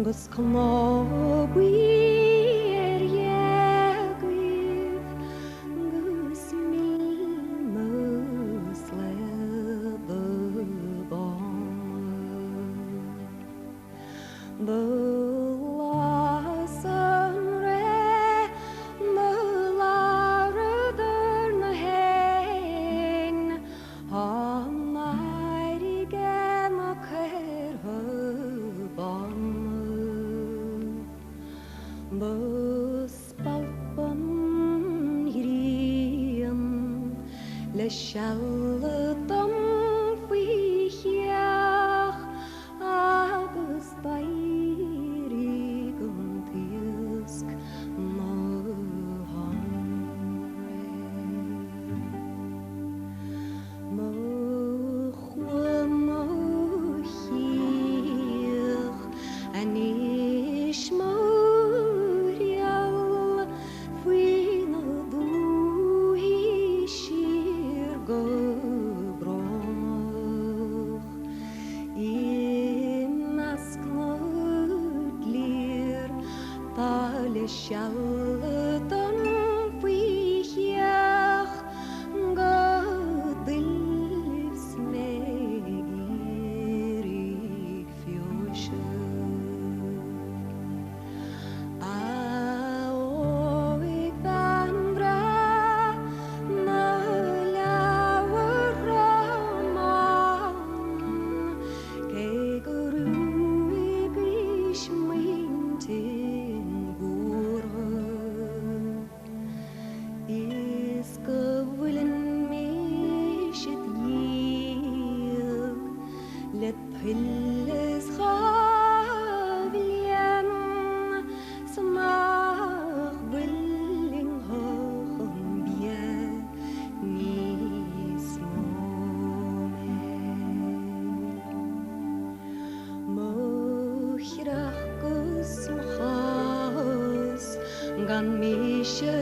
Gus cno wir jagwydd Gus milmus ledd y bon Bylas yn re Bylar ydyn hen Hamair I gen ac bon Bys balban hirian Le sialydam fwychiach Agus bairig yn tiysg Mychwymych anish mawrial Fwyn y ddwy sir gybromych In asgnydlir Tal y sialydon fwychiach Gydylfs megirig fiosyr A oig bandra Na lawer raman Kegurwig is myntin gwrdd Is gyflyn misydd ieg Let pillys chaflian Smach willing hoch yn bieg Nis Mochrach gys mchas Gan misy